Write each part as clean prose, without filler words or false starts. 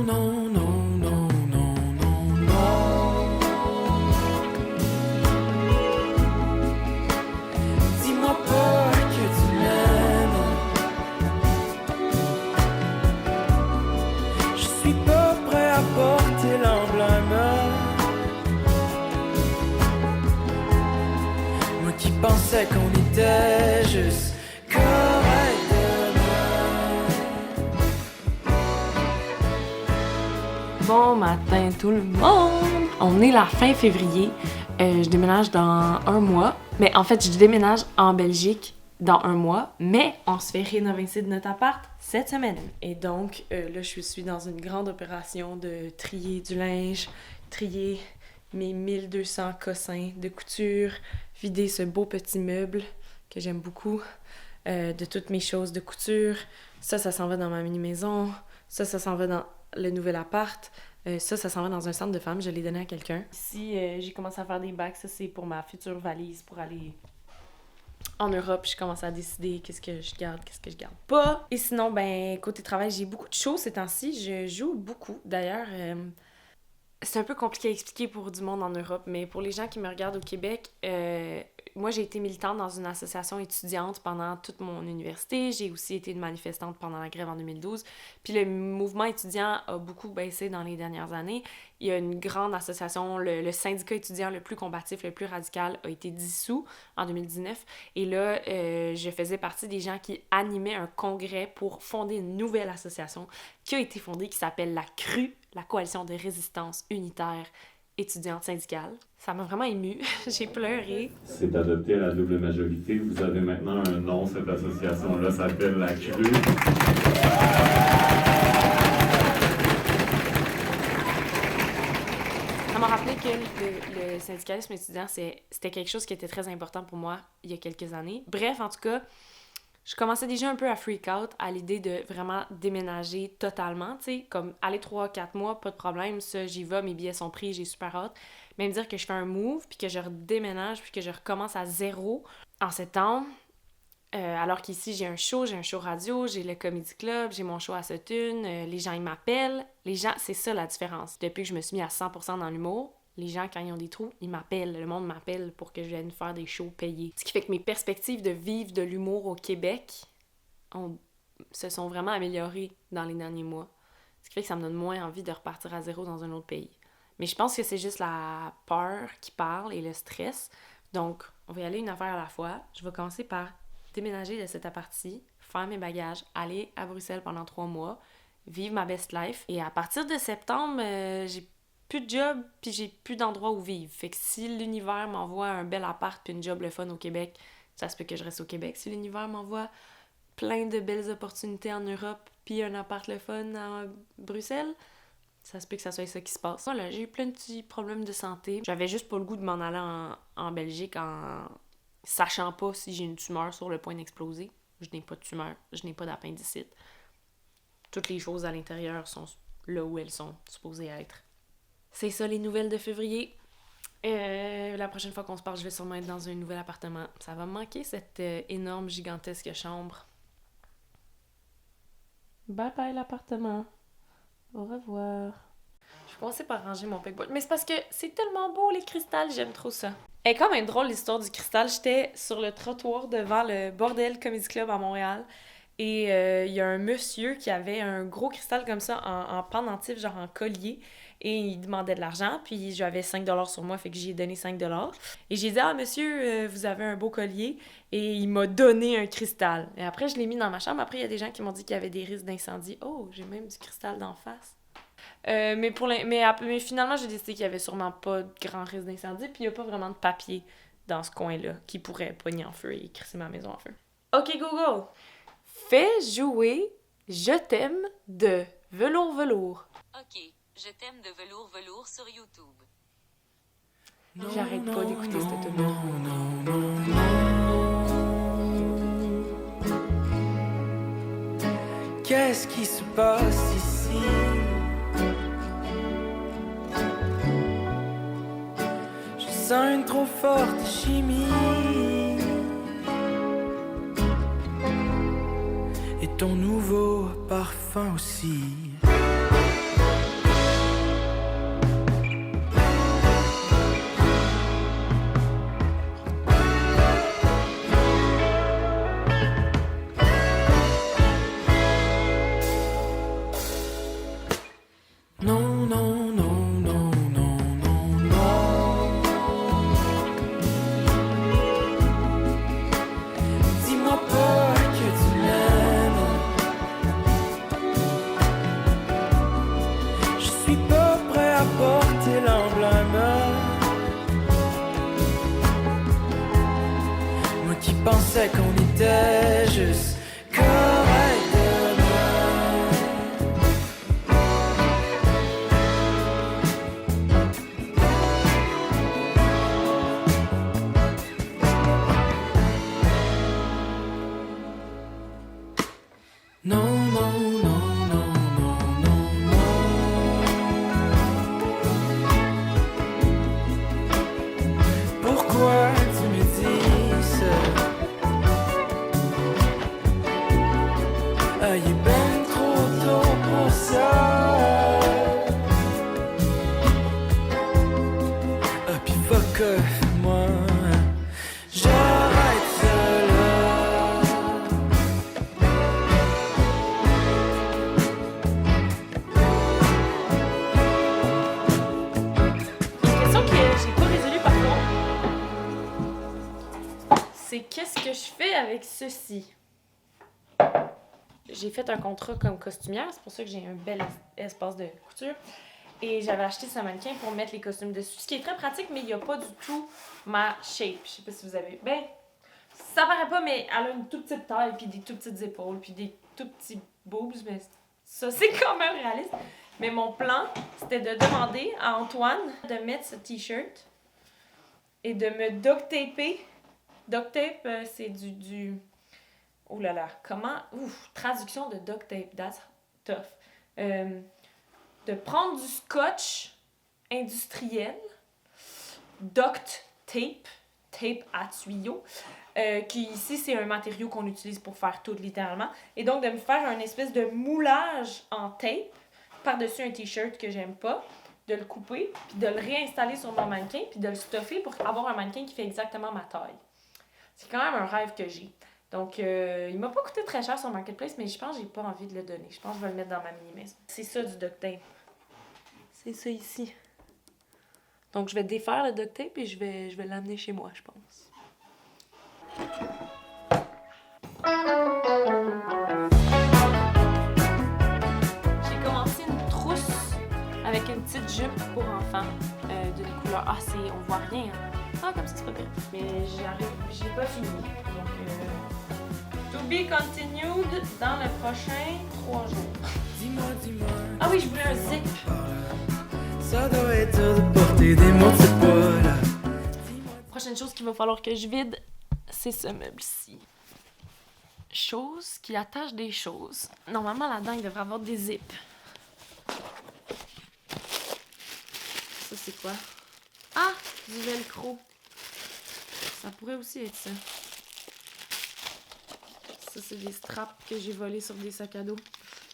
non, non, non, non, non, non. Dis-moi pas que tu m'aimes. Je suis pas prêt à porter l'emblème. Moi qui pensais qu'on était juste Bon matin tout le monde! On est la fin février. Je déménage dans un mois. Mais en fait, je déménage en Belgique dans un mois. Mais on se fait rénover de notre appart cette semaine. Et donc, là, je suis dans une grande opération de trier du linge, trier mes 1200 cossins de couture, vider ce beau petit meuble que j'aime beaucoup, de toutes mes choses de couture. Ça s'en va dans ma mini-maison. Ça s'en va dans le nouvel appart. Ça s'en va dans un centre de femmes. Je l'ai donné à quelqu'un. Ici, j'ai commencé à faire des bacs. Ça, c'est pour ma future valise pour aller en Europe. Je commence à décider qu'est-ce que je garde pas. Et sinon, côté travail, j'ai beaucoup de choses ces temps-ci. Je joue beaucoup. D'ailleurs, c'est un peu compliqué à expliquer pour du monde en Europe, mais pour les gens qui me regardent au Québec, moi, j'ai été militante dans une association étudiante pendant toute mon université. J'ai aussi été une manifestante pendant la grève en 2012. Puis le mouvement étudiant a beaucoup baissé dans les dernières années. Il y a une grande association, le syndicat étudiant le plus combatif, le plus radical, a été dissous en 2019. Et là, je faisais partie des gens qui animaient un congrès pour fonder une nouvelle association qui a été fondée, qui s'appelle la CRU, la Coalition de résistance unitaire étudiante syndicale. Ça m'a vraiment émue. J'ai pleuré. C'est adopté à la double majorité. Vous avez maintenant un nom, cette association-là s'appelle la CRU. Ça m'a rappelé que le syndicalisme étudiant, c'était quelque chose qui était très important pour moi il y a quelques années. Bref, en tout cas, je commençais déjà un peu à freak out à l'idée de vraiment déménager totalement, tu sais, comme aller 3-4 mois, pas de problème, ça, j'y vais, mes billets sont pris, j'ai super hâte. Mais me dire que je fais un move, puis que je redéménage, puis que je recommence à zéro en septembre, alors qu'ici, j'ai un show radio, j'ai le Comedy Club, j'ai mon show à Sutton, les gens, ils m'appellent. Les gens, c'est ça la différence. Depuis que je me suis mis à 100% dans l'humour, les gens, quand ils ont des trous, ils m'appellent. Le monde m'appelle pour que je vienne faire des shows payés. Ce qui fait que mes perspectives de vivre de l'humour au Québec se sont vraiment améliorées dans les derniers mois. Ce qui fait que ça me donne moins envie de repartir à zéro dans un autre pays. Mais je pense que c'est juste la peur qui parle et le stress. Donc, on va y aller une affaire à la fois. Je vais commencer par déménager de cet appart-ci, faire mes bagages, aller à Bruxelles pendant 3 mois, vivre ma best life. Et à partir de septembre, j'ai plus de job, puis j'ai plus d'endroit où vivre. Fait que si l'univers m'envoie un bel appart puis une job le fun au Québec, ça se peut que je reste au Québec. Si l'univers m'envoie plein de belles opportunités en Europe puis un appart le fun à Bruxelles, ça se peut que ça soit ça qui se passe. Là, j'ai eu plein de petits problèmes de santé. J'avais juste pas le goût de m'en aller en Belgique en sachant pas si j'ai une tumeur sur le point d'exploser. Je n'ai pas de tumeur, je n'ai pas d'appendicite. Toutes les choses à l'intérieur sont là où elles sont supposées être. C'est ça les nouvelles de février. La prochaine fois qu'on se parle, je vais sûrement être dans un nouvel appartement. Ça va me manquer cette énorme, gigantesque chambre. Bye bye l'appartement. Au revoir. Je vais commencer par ranger mon pegboard. Mais c'est parce que c'est tellement beau les cristals, j'aime trop ça. Et quand même drôle l'histoire du cristal. J'étais sur le trottoir devant le Bordel Comedy Club à Montréal. Et il y a un monsieur qui avait un gros cristal comme ça en pendentif, genre en collier. Et il demandait de l'argent, puis j'avais 5$ sur moi, fait que j'y ai donné 5$. Et j'ai dit « Ah, monsieur, vous avez un beau collier. » Et il m'a donné un cristal. Et après, je l'ai mis dans ma chambre. Après, il y a des gens qui m'ont dit qu'il y avait des risques d'incendie. Oh, j'ai même du cristal d'en face. Mais finalement, j'ai décidé qu'il y avait sûrement pas de grand risque d'incendie, puis il y a pas vraiment de papier dans ce coin-là qui pourrait pogner en feu et crisser ma maison en feu. OK, Google! Fais jouer « Je t'aime » de Velours Velours. OK. Je t'aime de Velours sur YouTube. J'arrête pas d'écouter cette tune. Qu'est-ce qui se passe ici? Je sens une trop forte chimie. Et ton nouveau parfum aussi. suis pas prêt à porter l'emblème. Moi qui pensais qu'on était juste correct demain. Non, non, non, non, non, non, non. Pourquoi tu me dis ça? Ah, il est ben trop tôt pour ça. Ah, pis fuck off, moi, j'arrête ça là. Une question que j'ai pas résolue par contre, c'est qu'est-ce que je fais avec ceci? J'ai fait un contrat comme costumière, c'est pour ça que j'ai un bel espace de couture. Et j'avais acheté ce mannequin pour mettre les costumes dessus, ce qui est très pratique, mais il n'y a pas du tout ma shape. Je sais pas si vous avez... Ben, ça paraît pas, mais elle a une toute petite taille, puis des tout petites épaules, puis des tout petits boobs, mais ça, c'est quand même réaliste. Mais mon plan, c'était de demander à Antoine de mettre ce t-shirt et de me duct taper. Duct tape, c'est du... Oh là là, comment... Ouf, traduction de duct tape, that's tough. De prendre du scotch industriel, duct tape, tape à tuyau, qui ici, c'est un matériau qu'on utilise pour faire tout, littéralement. Et donc, de me faire un espèce de moulage en tape par-dessus un t-shirt que j'aime pas, de le couper, puis de le réinstaller sur mon mannequin, puis de le stuffer pour avoir un mannequin qui fait exactement ma taille. C'est quand même un rêve que j'ai. Donc, il m'a pas coûté très cher sur Marketplace, mais je pense que j'ai pas envie de le donner. Je pense que je vais le mettre dans ma mini-maison. C'est ça du duct tape. C'est ça ici. Donc, je vais défaire le duct tape et je vais l'amener chez moi, je pense. J'ai commencé une trousse avec une petite jupe pour enfants d'une couleur... Ah, on voit rien. Hein. Ah, comme ça, c'est pas pire. Mais j'ai pas fini. Donc, to be continued dans le prochain 3 jours. Dis-moi, dis-moi. Ah oui, je voulais un zip. Ça doit être de porter des mots, c'est pas là. Prochaine chose qu'il va falloir que je vide, c'est ce meuble-ci. Chose qui attache des choses. Normalement, là-dedans, il devrait avoir des zips. Ça, c'est quoi? Ah! Du velcro. Ça pourrait aussi être ça. Ça, c'est des straps que j'ai volés sur des sacs à dos.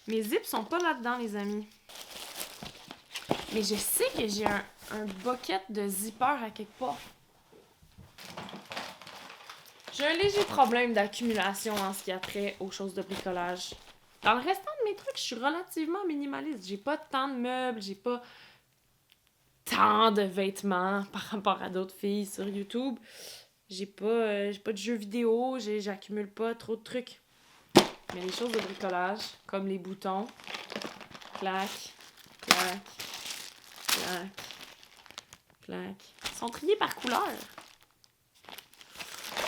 Mes zips sont pas là-dedans, les amis. Mais je sais que j'ai un bucket de zipper à quelque part. J'ai un léger problème d'accumulation en ce qui a trait aux choses de bricolage. Dans le restant de mes trucs, je suis relativement minimaliste. J'ai pas tant de meubles, j'ai pas tant de vêtements par rapport à d'autres filles sur YouTube. J'ai pas de jeux vidéo, j'accumule pas trop de trucs. Mais les choses de bricolage, comme les boutons, clac, clac, clac, clac, sont triés par couleur.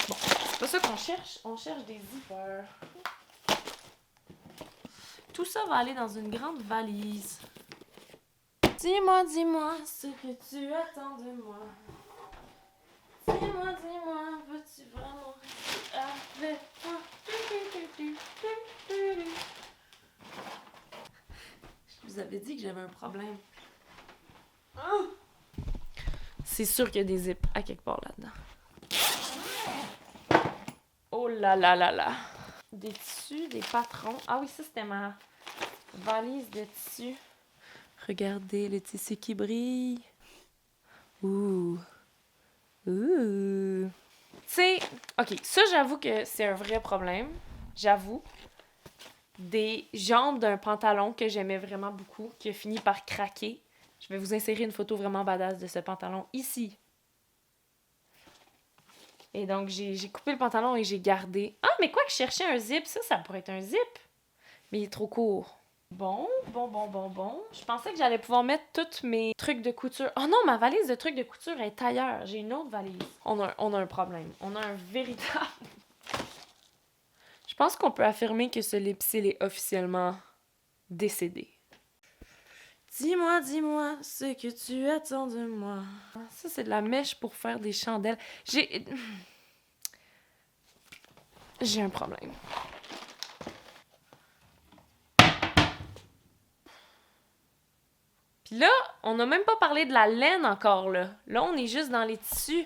Bon, c'est pas ça qu'on cherche, on cherche des zippers. Tout ça va aller dans une grande valise. Dis-moi ce que tu attends de moi. Dis-moi, veux-tu vraiment rester avec moi? Je vous avais dit que j'avais un problème. C'est sûr qu'il y a des zips à quelque part là-dedans. Oh là là là là. Des tissus, des patrons. Ah oui, ça c'était ma valise de tissus. Regardez le tissu qui brille. Ouh. Ouh. Tu sais, ok, ça j'avoue que c'est un vrai problème. J'avoue. Des jambes d'un pantalon que j'aimais vraiment beaucoup, qui a fini par craquer. Je vais vous insérer une photo vraiment badass de ce pantalon ici. Et donc, j'ai coupé le pantalon et j'ai gardé... Ah, mais quoi que je cherchais un zip, ça pourrait être un zip. Mais il est trop court. Bon. Je pensais que j'allais pouvoir mettre tous mes trucs de couture. Oh non, ma valise de trucs de couture est ailleurs. J'ai une autre valise. On a un problème. On a un véritable... Je pense qu'on peut affirmer que ce lipsil est officiellement décédé. Dis-moi ce que tu attends de moi. Ça, c'est de la mèche pour faire des chandelles. J'ai un problème. Puis là, on n'a même pas parlé de la laine encore, là. Là, on est juste dans les tissus.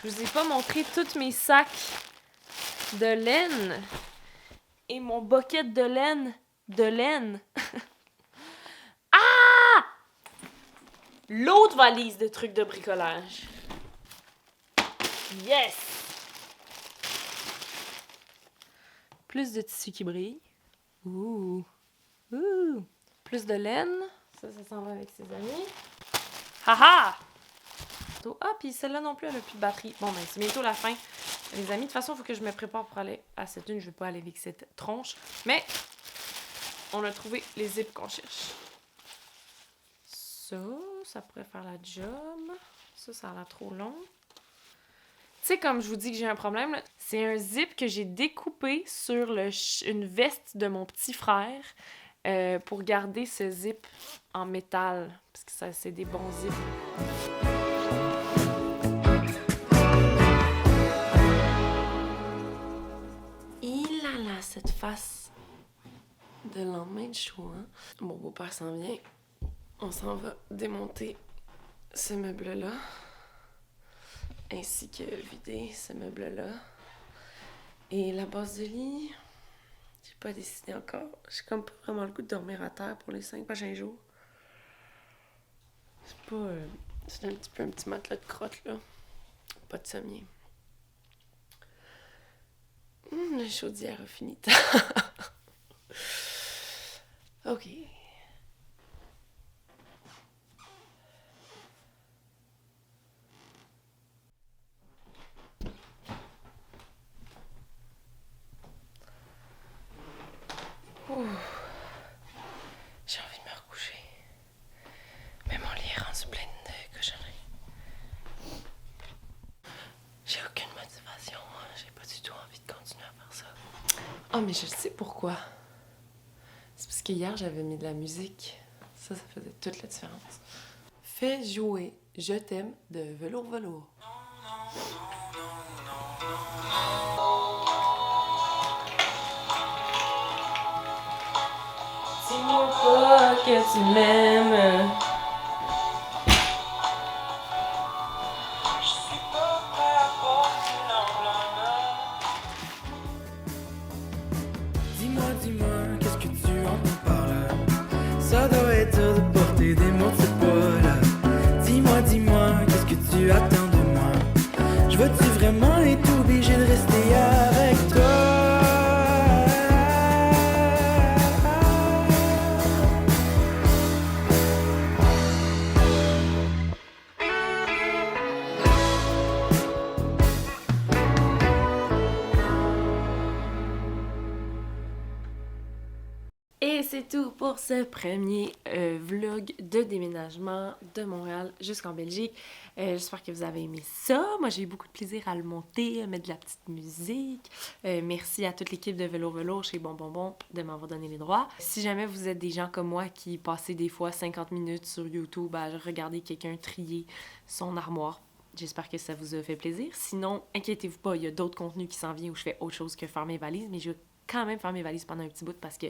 Je vous ai pas montré tous mes sacs de laine. Et mon bucket de laine. Ah! L'autre valise de trucs de bricolage. Yes! Plus de tissu qui brille. Ouh! Plus de laine. Ça s'en va avec ses amis. Haha! Ah, puis celle-là non plus, elle n'a plus de batterie. Bon, ben, c'est bientôt la fin. Les amis, de toute façon, il faut que je me prépare pour aller à cette une. Je vais pas aller avec cette tronche. Mais, on a trouvé les zips qu'on cherche. Ça pourrait faire la job. Ça a l'air trop long. Tu sais, comme je vous dis que j'ai un problème, là, c'est un zip que j'ai découpé sur une veste de mon petit frère pour garder ce zip en métal. Parce que ça, c'est des bons zips. Il a là cette face de lendemain de show, hein? Mon beau-père s'en vient. On s'en va démonter ce meuble-là. Ainsi que vider ce meuble-là. Et la base de lit, j'ai pas décidé encore. J'ai comme pas vraiment le goût de dormir à terre pour les 5 prochains jours. C'est pas... c'est un petit peu un petit matelas de crotte, là. Pas de sommier. La chaudière a fini. OK. J'ai envie de me recoucher. Mais mon lit est rendu plein de cochonneries. J'ai aucune motivation. J'ai pas du tout envie de continuer à faire ça. Ah, mais je sais pourquoi. C'est parce que hier, j'avais mis de la musique. Ça faisait toute la différence. Fais jouer Je t'aime de Velours Velours. Dis-moi pas que tu m'aimes. Dis-moi, qu'est-ce que tu entends par là? Ça doit être dur de porter des mots de ce poids-là. Dis-moi, qu'est-ce que tu attends de moi? Je veux-tu vraiment être obligé de rester avec toi? Et c'est tout pour ce premier vlog de déménagement de Montréal jusqu'en Belgique. J'espère que vous avez aimé ça. Moi, j'ai eu beaucoup de plaisir à le monter, à mettre de la petite musique. Merci à toute l'équipe de Velours Velours chez Bonbonbon de m'avoir donné les droits. Si jamais vous êtes des gens comme moi qui passez des fois 50 minutes sur YouTube à regarder quelqu'un trier son armoire, j'espère que ça vous a fait plaisir. Sinon, inquiétez-vous pas, il y a d'autres contenus qui s'en viennent où je fais autre chose que faire mes valises, mais je vais quand même faire mes valises pendant un petit bout parce que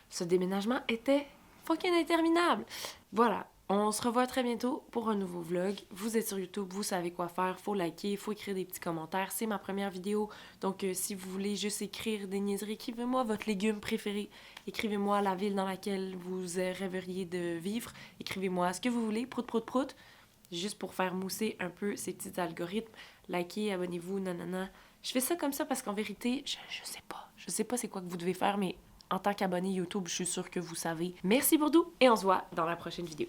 ce déménagement était fucking interminable. Voilà, on se revoit très bientôt pour un nouveau vlog. Vous êtes sur YouTube, vous savez quoi faire, faut liker, faut écrire des petits commentaires. C'est ma première vidéo, donc si vous voulez juste écrire des niaiseries, écrivez-moi votre légume préféré. Écrivez-moi la ville dans laquelle vous rêveriez de vivre. Écrivez-moi ce que vous voulez, prout, juste pour faire mousser un peu ces petits algorithmes. Likez, abonnez-vous, nanana. Je fais ça comme ça parce qu'en vérité, je sais pas. Je sais pas c'est quoi que vous devez faire, mais en tant qu'abonné YouTube, je suis sûre que vous savez. Merci pour tout et on se voit dans la prochaine vidéo.